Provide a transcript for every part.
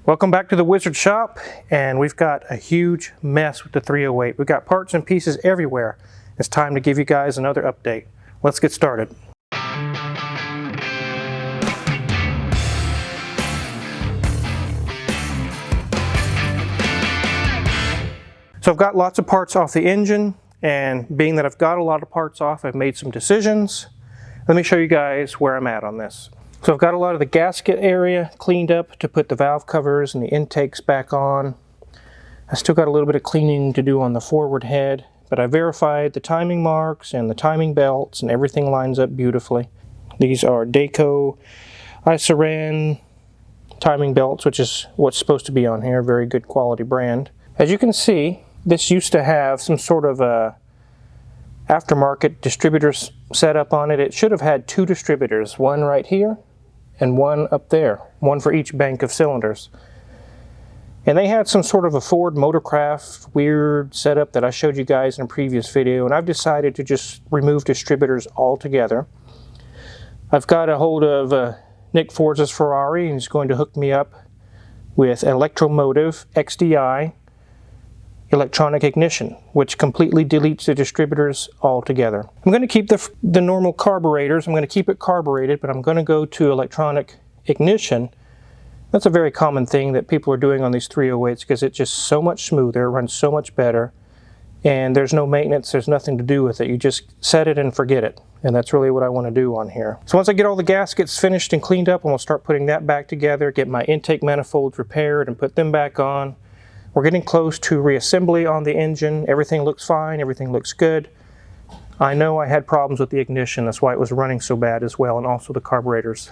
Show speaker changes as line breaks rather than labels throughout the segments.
Welcome back to the Wizard Shop, and we've got a huge mess with the 308. We've got parts and pieces everywhere. It's time to give you guys another update. Let's get started. So I've got lots of parts off the engine, and being that I've got a lot of parts off, I've made some decisions. Let me show you guys where I'm at on this. So I've got a lot of the gasket area cleaned up to put the valve covers and the intakes back on. I still got a little bit of cleaning to do on the forward head, but I verified the timing marks and the timing belts and everything lines up beautifully. These are Dayco Isoran timing belts, which is what's supposed to be on here, very good quality brand. As you can see, this used to have some sort of a aftermarket distributor setup on it. It should have had two distributors, one right here and one up there, one for each bank of cylinders. And they had some sort of a Ford Motorcraft weird setup that I showed you guys in a previous video, and I've decided to just remove distributors altogether. I've got a hold of Nick Forza's Ferrari, and he's going to hook me up with Electromotive XDI electronic ignition, which completely deletes the distributors altogether. I'm going to keep the normal carburetors. I'm going to keep it carbureted, but I'm going to go to electronic ignition. That's a very common thing that people are doing on these 308s because it's just so much smoother, runs so much better, and there's no maintenance, there's nothing to do with it. You just set it and forget it, and that's really what I want to do on here. So once I get all the gaskets finished and cleaned up, I'm going to start putting that back together, get my intake manifolds repaired and put them back on. We're getting close to reassembly on the engine. Everything looks fine, everything looks good. I know I had problems with the ignition, that's why it was running so bad as well, and also the carburetors.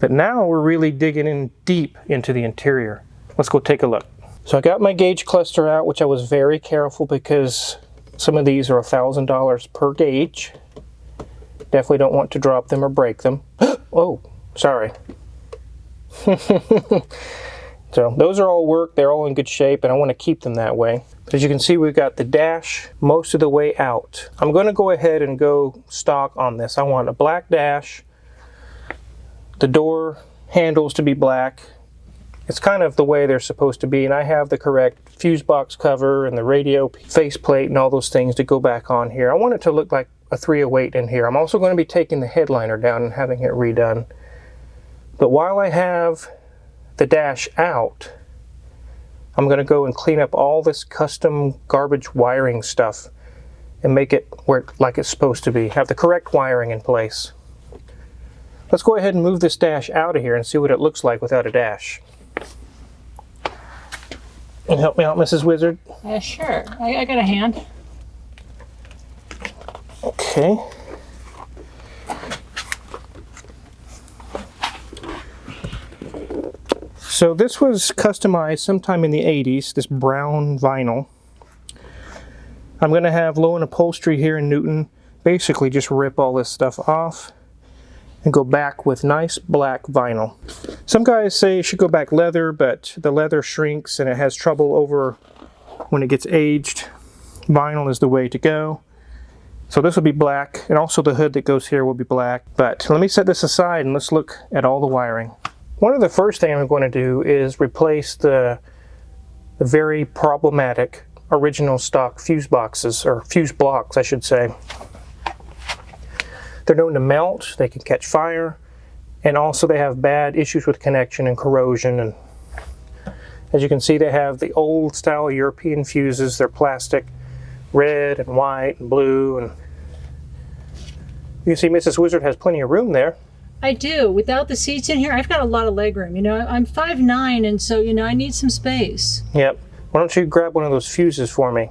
But now we're really digging in deep into the interior. Let's go take a look. So I got my gauge cluster out, which I was very careful because some of these are $1,000 per gauge. Definitely don't want to drop them or break them. Oh, sorry. So those are all work, they're all in good shape, and I want to keep them that way. But as you can see, we've got the dash most of the way out. I'm going to go ahead and go stock on this. I want a black dash, the door handles to be black. It's kind of the way they're supposed to be, and I have the correct fuse box cover and the radio faceplate and all those things to go back on here. I want it to look like a 308 in here. I'm also going to be taking the headliner down and having it redone. But while I have the dash out, I'm going to go and clean up all this custom garbage wiring stuff and make it work like it's supposed to be. Have the correct wiring in place. Let's go ahead and move this dash out of here and see what it looks like without a dash. And help me out, Mrs. Wizard?
Sure. I got a hand.
Okay. So this was customized sometime in the 80s, this brown vinyl. I'm going to have Low End Upholstery here in Newton basically just rip all this stuff off and go back with nice black vinyl. Some guys say you should go back leather, but the leather shrinks and it has trouble over when it gets aged. Vinyl is the way to go. So this will be black, and also the hood that goes here will be black. But let me set this aside and let's look at all the wiring. One of the first things I'm going to do is replace the very problematic original stock fuse boxes, or fuse blocks I should say. They're known to melt, they can catch fire, and also they have bad issues with connection and corrosion. And as you can see, they have the old style European fuses. They're plastic, red and white and blue, and you can see Mrs. Wizard has plenty of room there.
I do. Without the seats in here, I've got a lot of leg room. You know, I'm 5'9", and so, you know, I need some space.
Yep. Why don't you grab one of those fuses for me?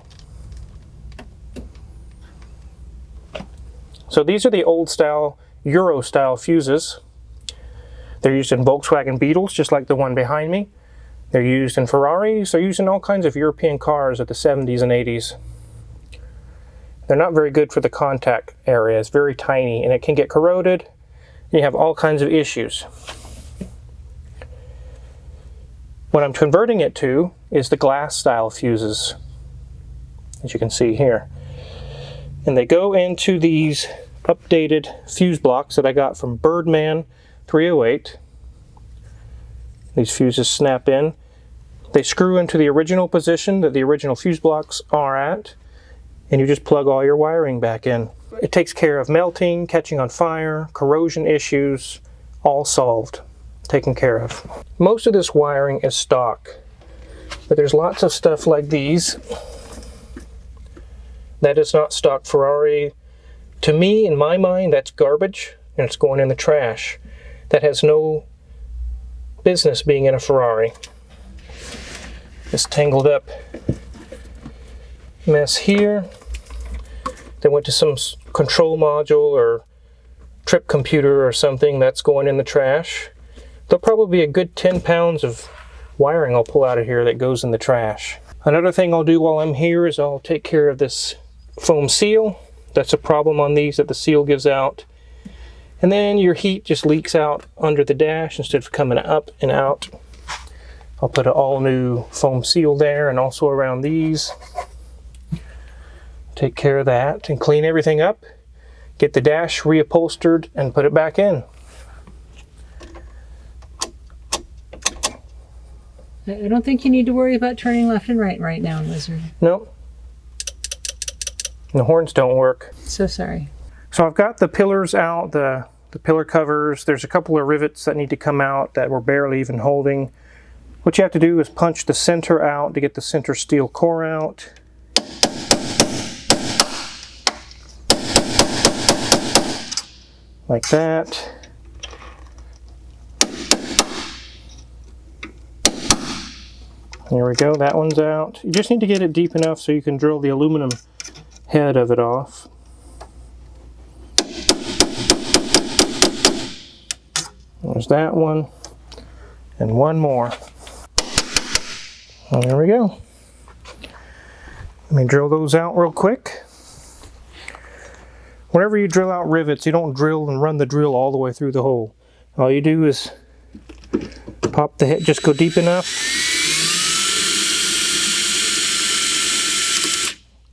So these are the old style, Euro style fuses. They're used in Volkswagen Beetles, just like the one behind me. They're used in Ferraris. They're used in all kinds of European cars of the 70s and 80s. They're not very good for the contact area. It's very tiny, and it can get corroded. You have all kinds of issues. What I'm converting it to is the glass style fuses, as you can see here. And they go into these updated fuse blocks that I got from Birdman 308. These fuses snap in. They screw into the original position that the original fuse blocks are at, and you just plug all your wiring back in. It takes care of melting, catching on fire, corrosion issues, all solved, taken care of. Most of this wiring is stock, but there's lots of stuff like these that is not stock Ferrari. To me, in my mind, that's garbage, and it's going in the trash. That has no business being in a Ferrari. This tangled up mess here. They went to some control module or trip computer or something. That's going in the trash. There'll probably be a good 10 pounds of wiring I'll pull out of here that goes in the trash. Another thing I'll do while I'm here is I'll take care of this foam seal. That's a problem on these, that the seal gives out. And then your heat just leaks out under the dash instead of coming up and out. I'll put an all new foam seal there and also around these. Take care of that and clean everything up. Get the dash reupholstered and put it back in.
I don't think you need to worry about turning left and right now, Lizard.
Nope. The horns don't work.
So sorry.
So I've got the pillars out, the pillar covers. There's a couple of rivets that need to come out that we're barely even holding. What you have to do is punch the center out to get the center steel core out. Like that. There we go, that one's out. You just need to get it deep enough so you can drill the aluminum head of it off. There's that one, and one more. And there we go. Let me drill those out real quick. Whenever you drill out rivets, you don't drill and run the drill all the way through the hole. All you do is pop the head, just go deep enough.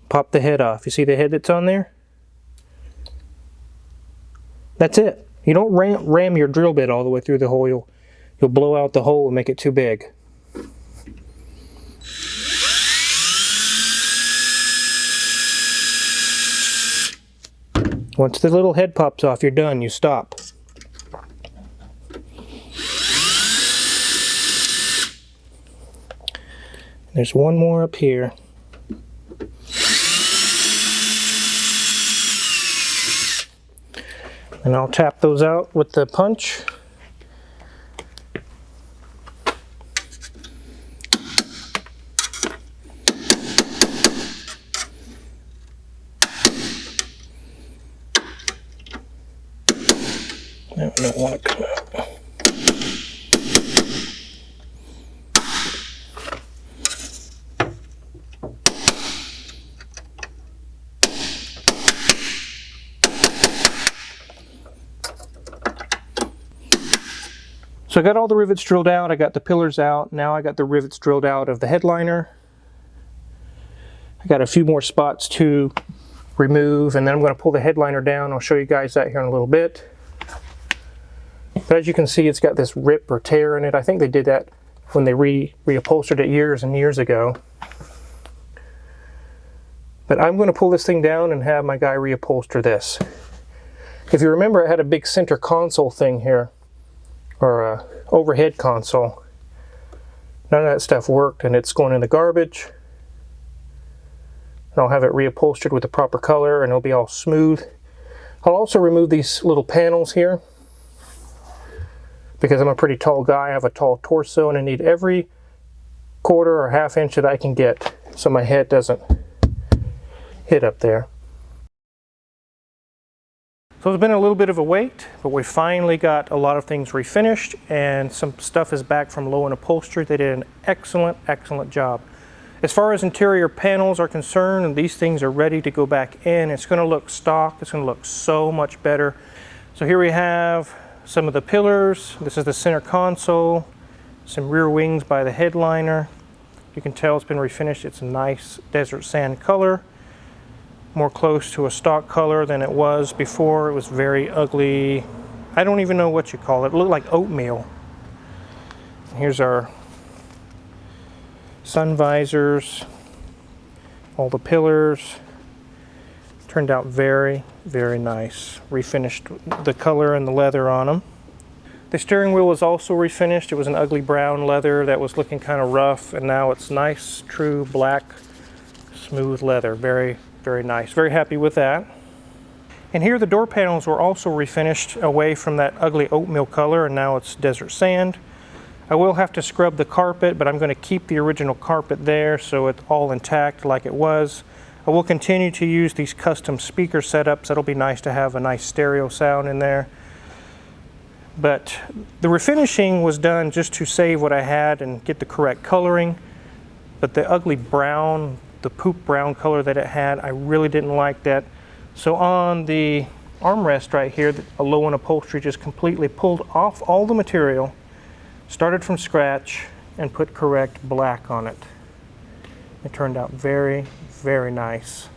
Pop the head off. You see the head that's on there? That's it. You don't ram your drill bit all the way through the hole. You'll blow out the hole and make it too big. Once the little head pops off, you're done. You stop. There's one more up here. And I'll tap those out with the punch. That one don't want to come out. So I got all the rivets drilled out, I got the pillars out, now I got the rivets drilled out of the headliner. I got a few more spots to remove, and then I'm going to pull the headliner down. I'll show you guys that here in a little bit. But as you can see, it's got this rip or tear in it. I think they did that when they reupholstered it years and years ago. But I'm going to pull this thing down and have my guy reupholster this. If you remember, I had a big center console thing here, or a overhead console. None of that stuff worked, and it's going in the garbage. And I'll have it reupholstered with the proper color, and it'll be all smooth. I'll also remove these little panels here, because I'm a pretty tall guy. I have a tall torso, and I need every quarter or half inch that I can get so my head doesn't hit up there. So it's been a little bit of a wait, but we finally got a lot of things refinished, and some stuff is back from Low End Upholstery. They did an excellent, excellent job. As far as interior panels are concerned, these things are ready to go back in. It's going to look stock. It's going to look so much better. So here we have some of the pillars. This is the center console, some rear wings by the headliner. You can tell it's been refinished. It's a nice desert sand color, more close to a stock color than it was before. It was very ugly. I don't even know what you call it. It looked like oatmeal. Here's our sun visors, all the pillars. Turned out very, very nice. Refinished the color and the leather on them. The steering wheel was also refinished. It was an ugly brown leather that was looking kind of rough, and now it's nice, true black, smooth leather. Very, very nice. Very happy with that. And here the door panels were also refinished away from that ugly oatmeal color, and now it's desert sand. I will have to scrub the carpet, but I'm going to keep the original carpet there so it's all intact like it was. I will continue to use these custom speaker setups. That'll be nice to have a nice stereo sound in there. But the refinishing was done just to save what I had and get the correct coloring. But the ugly brown, the poop brown color that it had, I really didn't like that. So on the armrest right here, a low-end upholstery just completely pulled off all the material, started from scratch, and put correct black on it. It turned out very, very nice.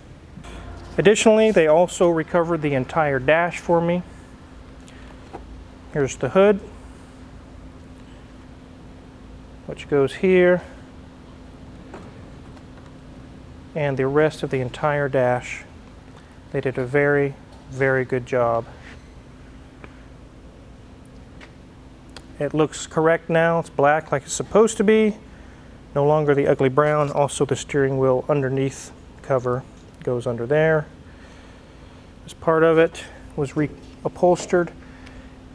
Additionally, they also recovered the entire dash for me. Here's the hood, which goes here, and the rest of the entire dash. They did a very, very good job. It looks correct now. It's black like it's supposed to be. No longer the ugly brown. Also the steering wheel underneath cover goes under there. This part of it was reupholstered.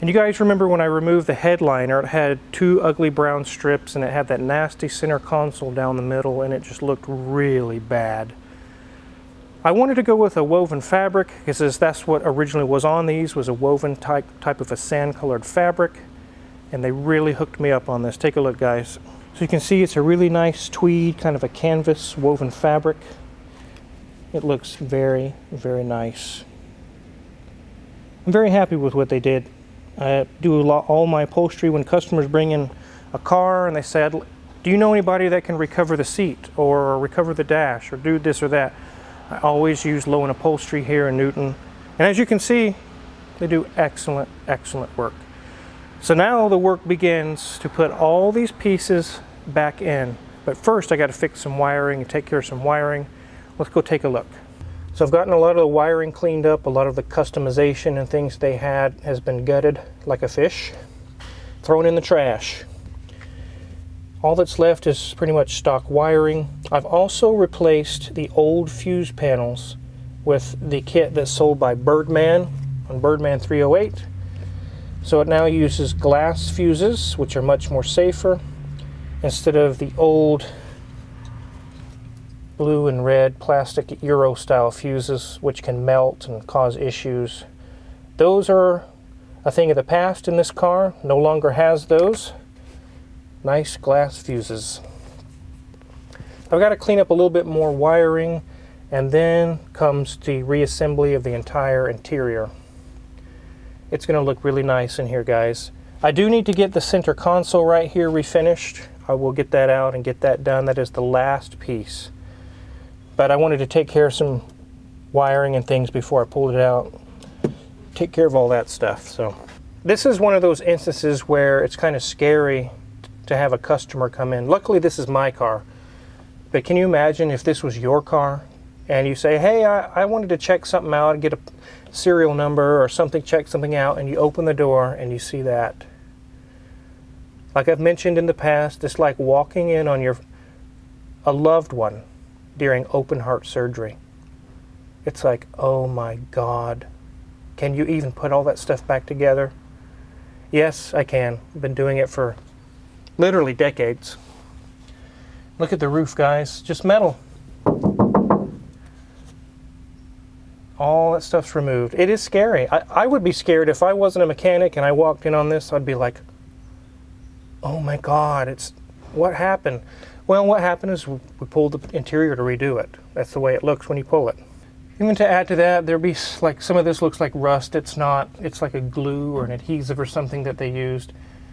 And you guys remember when I removed the headliner, it had two ugly brown strips and it had that nasty center console down the middle, and it just looked really bad. I wanted to go with a woven fabric because that's what originally was on these, was a woven type of a sand colored fabric, and they really hooked me up on this. Take a look, guys. So you can see it's a really nice tweed, kind of a canvas woven fabric. It looks very, very nice. I'm very happy with what they did. I do all my upholstery when customers bring in a car and they said, do you know anybody that can recover the seat or recover the dash or do this or that? I always use low-end upholstery here in Newton. And as you can see, they do excellent, excellent work. So now the work begins to put all these pieces back in. But first I got to fix some wiring and take care of some wiring. Let's go take a look. So I've gotten a lot of the wiring cleaned up. A lot of the customization and things they had has been gutted like a fish, thrown in the trash. All that's left is pretty much stock wiring. I've also replaced the old fuse panels with the kit that's sold by Birdman on Birdman 308. So it now uses glass fuses, which are much more safer, instead of the old blue and red plastic Euro style fuses, which can melt and cause issues. Those are a thing of the past in this car. No longer has those. Nice glass fuses. I've got to clean up a little bit more wiring, and then comes the reassembly of the entire interior. It's going to look really nice in here, guys. I do need to get the center console right here refinished. I will get that out and get that done. That is the last piece. But I wanted to take care of some wiring and things before I pulled it out. Take care of all that stuff. So this is one of those instances where it's kind of scary to have a customer come in. Luckily this is my car. But can you imagine if this was your car and you say, hey, I wanted to check something out and get a serial number or something, check something out, and you open the door and you see that. Like I've mentioned in the past, it's like walking in on a loved one during open heart surgery. It's like, oh my God, can you even put all that stuff back together? Yes, I can. I've been doing it for literally decades. Look at the roof, guys, just metal. All that stuff's removed. It is scary. I would be scared if I wasn't a mechanic and I walked in on this. I'd be like, oh my God, what happened? Well, what happened is we pulled the interior to redo it. That's the way it looks when you pull it. Even to add to that, there'll be like some of this looks like rust. It's not. It's like a glue or an adhesive or something that they used.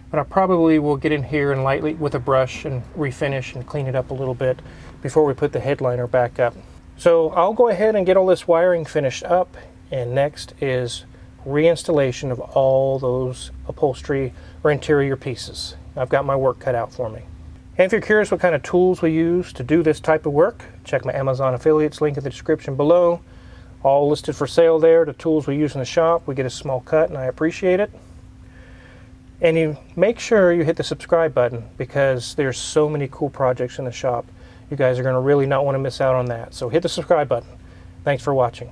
But I probably will get in here and lightly with a brush and refinish and clean it up a little bit before we put the headliner back up. So I'll go ahead and get all this wiring finished up, and next is reinstallation of all those upholstery or interior pieces. I've got my work cut out for me. And if you're curious what kind of tools we use to do this type of work, check my Amazon affiliates link in the description below. All listed for sale there. The tools we use in the shop. We get a small cut and I appreciate it. And you make sure you hit the subscribe button because there's so many cool projects in the shop. You guys are going to really not want to miss out on that. So hit the subscribe button. Thanks for watching.